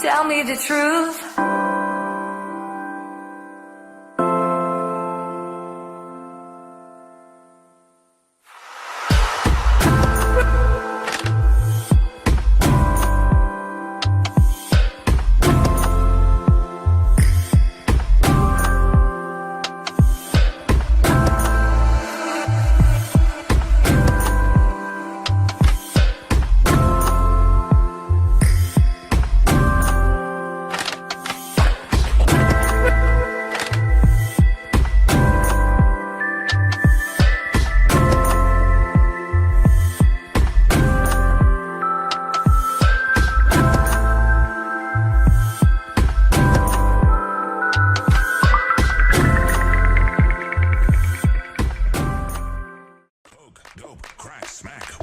Tell me the truth.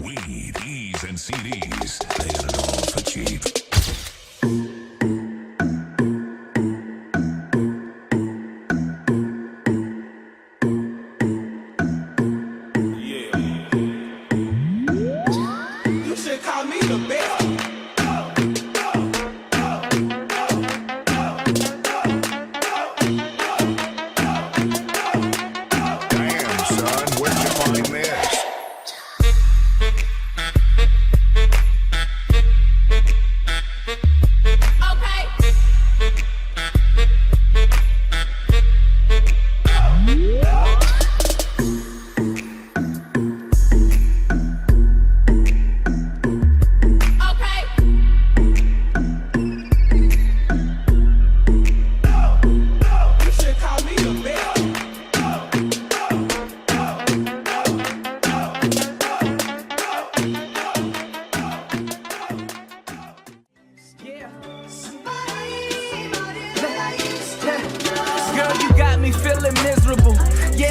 Weed, E's, and CDs. They got it all for cheap. You should call me the bell.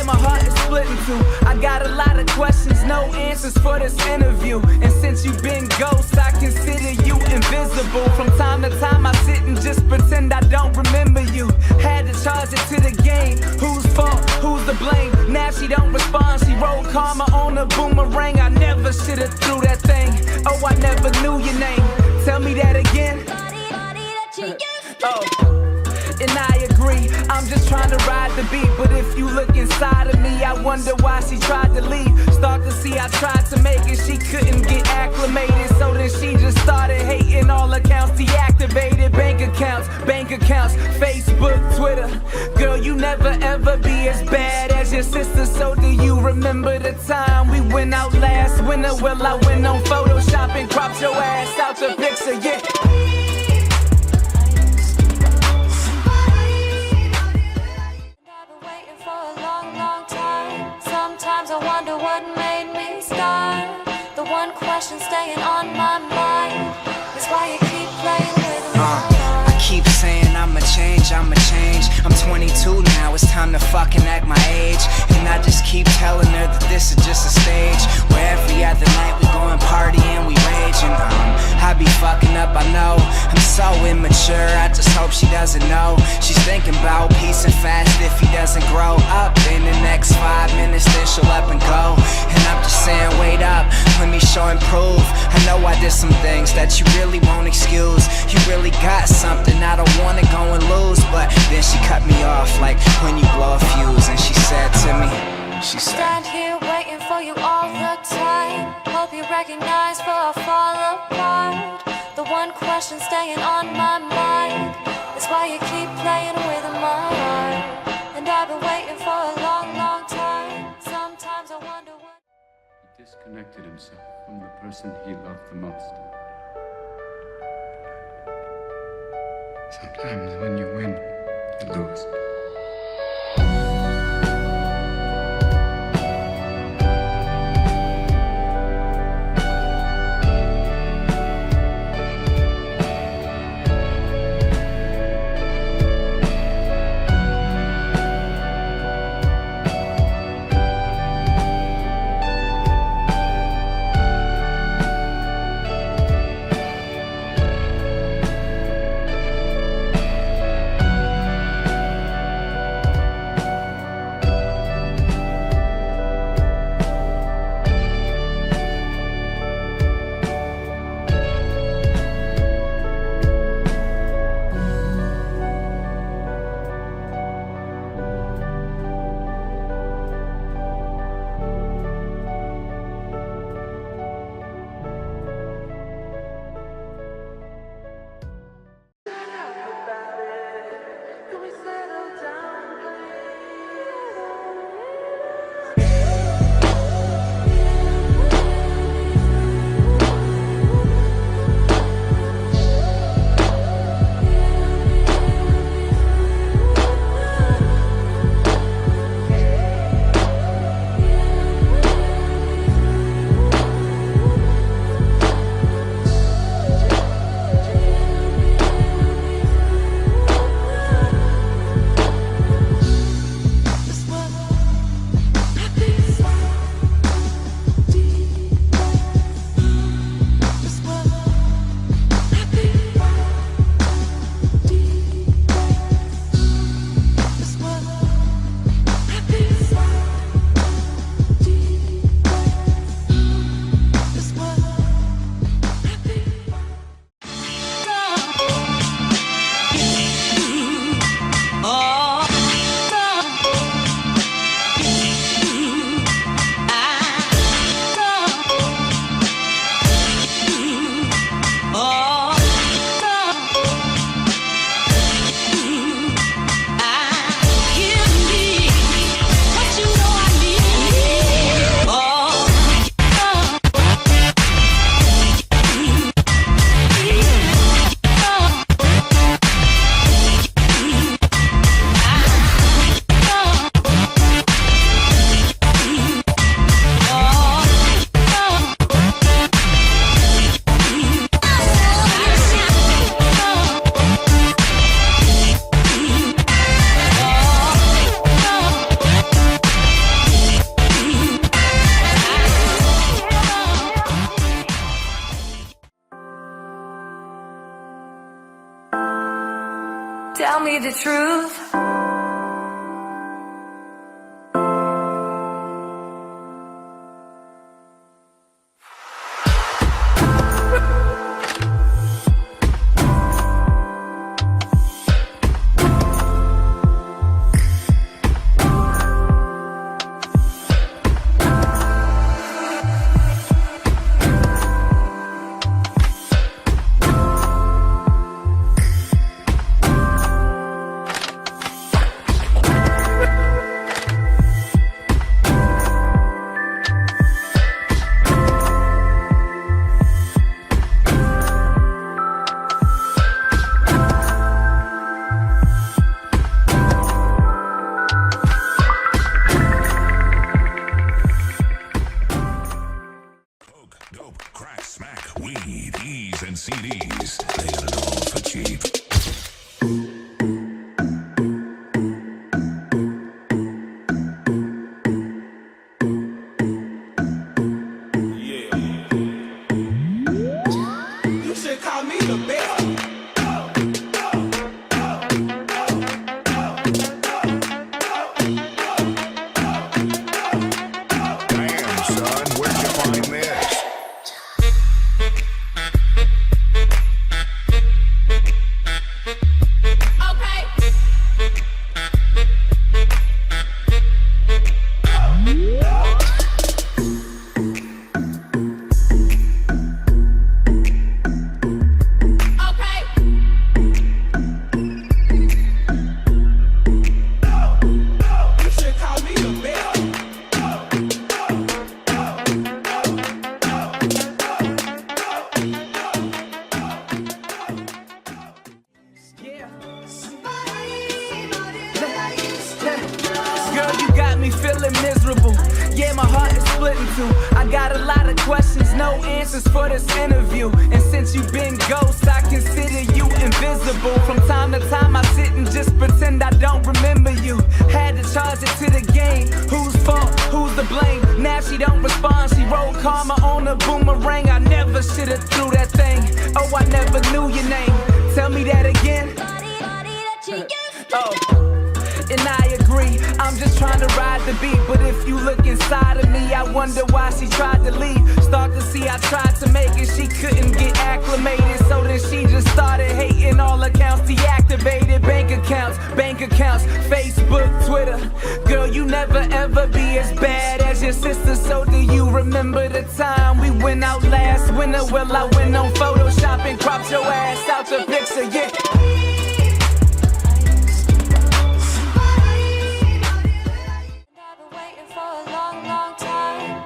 my heart is split in two. I got a lot of questions, no answers for this interview. And since you've been ghost, I consider you invisible. From time to time I sit and just pretend I don't remember you. Had to charge it to the game. Whose fault? Who's to blame? Now she don't respond. She rolled karma on a boomerang. I never should've threw that thing. Oh, I never knew your name. Tell me that again. And I agree, I'm just trying to ride the beat. But if you look inside of me, I wonder why she tried to leave. Start to see I tried to make it, she couldn't get acclimated. So then she just started hating, all accounts deactivated. Bank accounts, Facebook, Twitter. Girl, you never ever be as bad as your sister. So do you remember the time we went out last winter? Well, I went on Photoshop and cropped your ass out the picture, yeah. Sometimes I wonder what made me start. The one question staying on my mind is why you keep playing with me. I keep saying I'ma change. I'm 22 now, it's time to fucking act my age. And I just keep telling her that this is just a stage, where every other night we go and party and we rage. And I be fucking up, I know. I'm so immature, I just hope she doesn't know. She's thinking about peace and fast if he doesn't grow up. In the next 5 minutes then she'll up and go. And I'm just saying wait up, let me show and prove. I know I did some things that you really won't excuse. You really got something, I don't wanna go and lose. But then she cut me off like when you blow a fuse. And she said to me, she said, stand here waiting for you all the time. Hope you recognize before I fall apart. The one question staying on my mind is why you keep playing with my heart. And I've been waiting for a long, long time. Sometimes I wonder what. He disconnected himself from the person he loved the most. Sometimes when you win, you lose. Tell me the truth. Dope, crack, smack, weed, E's and CDs. They got it all for cheap. You should call me the best. Damn, son, where'd you find this? You should call me the best. Girl, you got me feeling miserable. Yeah, my heart is split in two. I got a lot of questions, no answers for this interview. And since you've been ghost, I consider you invisible. From time to time, I sit and just pretend I don't remember you. Had to charge it to the game. Whose fault? Who's to blame? Now she don't respond. She rolled karma on a boomerang. I never should've threw that thing. Oh, I never knew your name. Tell me that again. Oh. And I agree, I'm just trying to ride the beat. But if you look inside of me, I wonder why she tried to leave. Start to see I tried to make it, she couldn't get acclimated. So then she just started hating, all accounts deactivated. Bank accounts, Facebook, Twitter. Girl, you never ever be as bad as your sister. So do you remember the time we went out last winter? Well, I went on Photoshop and cropped your ass out the picture, yeah.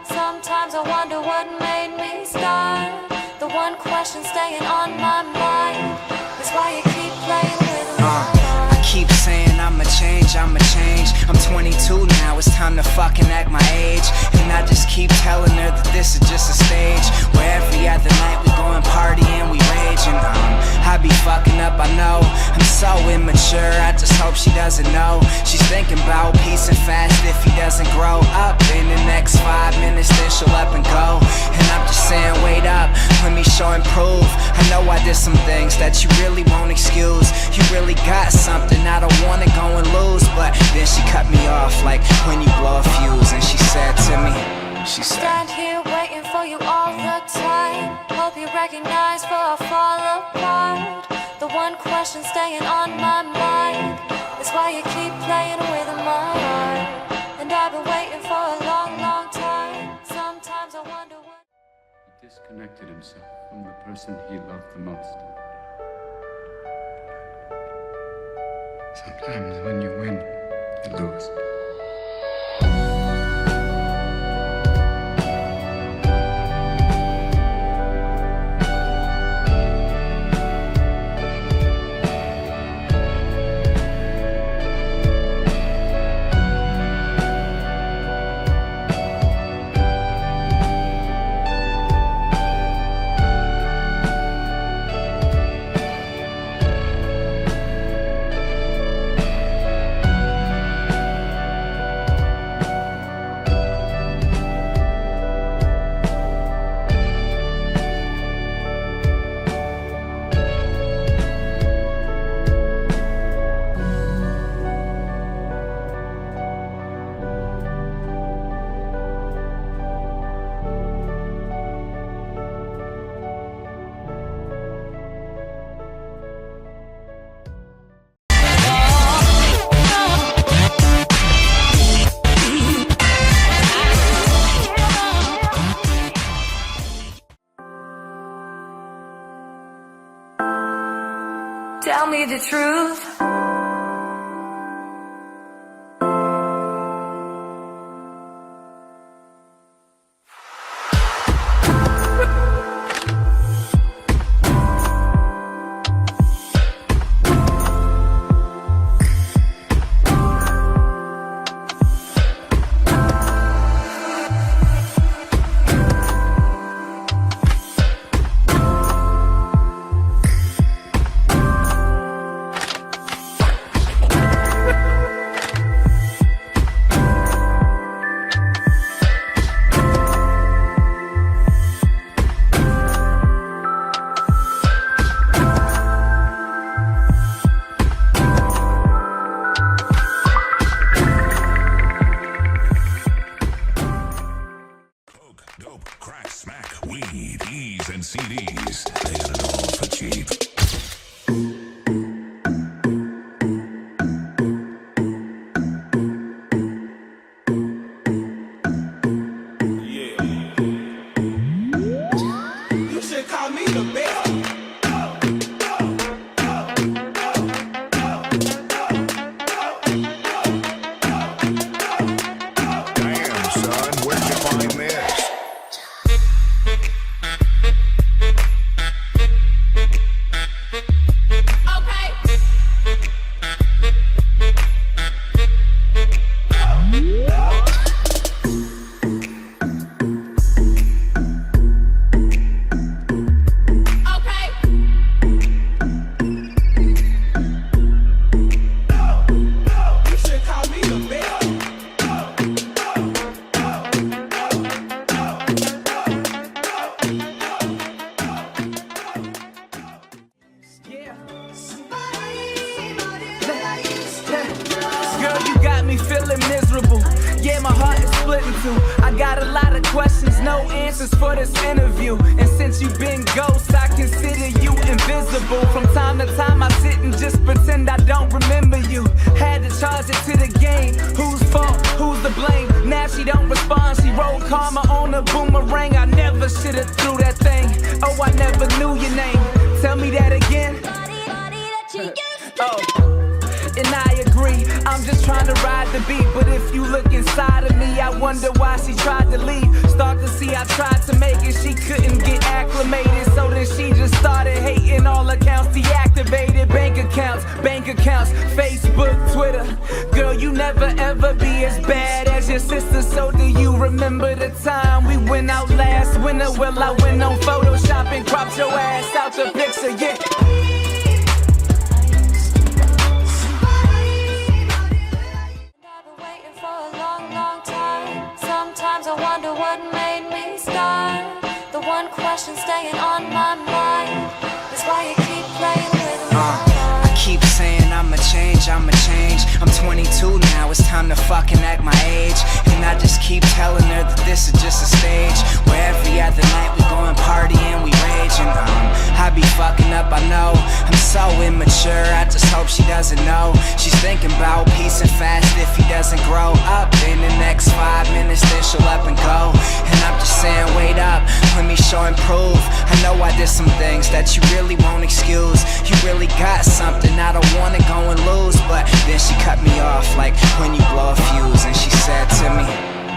Sometimes I wonder what made me start. The one question staying on my mind is why you keep playing with my I keep saying I'ma change. I'm 22 now, it's time to fucking act my age. And I just keep telling her that this is just a stage, where every other night we go and party and we rage. And I be fucking up, I know. I'm so immature, I just hope she doesn't know. She's thinking about peace and fast if he doesn't grow up. In the next 5 minutes, then she'll up and go. And I'm just saying, wait up, let me show and prove. I know I did some things that you really won't excuse. You really got something, I don't wanna go and lose. But then she cut me off like when you blow a fuse. And she said to me, she said, stand here waiting for you all the time. Hope you recognize before I fall apart. The one question staying on my mind is why you keep playing with my heart. And I've been waiting for a long, long time. Sometimes I wonder what. He disconnected himself from the person he loved the most. Sometimes when you win, you lose. tell me the truth. Dope, crack, smack, weed, E's and CDs. They got it all for cheap. You should call me the best. Damn, son, where'd you find this? You should call me the best. Girl, you got me feeling miserable. Yeah, my heart is split in two. I got a lot of questions, no answers for this interview. And since you've been ghost, I consider you invisible. From time to time, I sit and just pretend I don't remember you. Had to charge it to the game. Whose fault? Who's to blame? Now she don't respond. She rolled karma on a boomerang. I never should've threw that thing. Oh, I never knew your name. Tell me that again. And I agree, I'm just trying to ride the beat. But if you look inside of me, I wonder why she tried to leave. Start to see I tried to make it, she couldn't get acclimated. So then she just started hating, all accounts deactivated. Bank accounts, Facebook, Twitter. Girl, you never ever be as bad as your sister. So do you remember the time we went out last winter? Well, I went on Photoshop and cropped your ass out the picture, yeah. Sometimes I wonder what made me start. The one question staying on my mind is why you keep playing with my I keep saying I'ma change. I'm 22 now, it's time to fucking act my age. And I just keep telling her that this is just a stage, where every other night we go and party and we rage. And I be fucking up, I know. I'm so immature, I just hope she doesn't know. She's thinking about peace and fast if he doesn't grow up. In the next 5 minutes then she'll up and go. And I'm just saying wait up, let me show and prove. I know I did some things that you really won't excuse. You really got something, I don't wanna go and lose. But then she cut me off like when you blow a fuse. And she said to me,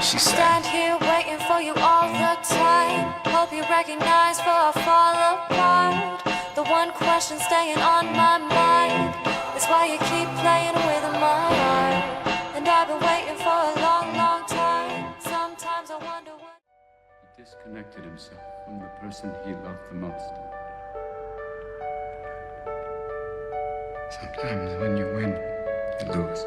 she said, stand here waiting for you all the time. Hope you recognize before I fall apart. The one question staying on my mind is why you keep playing with my heart. And I've been waiting for a long, long time. Sometimes I wonder what. He disconnected himself from the person he loved the most. Sometimes when you win, you lose.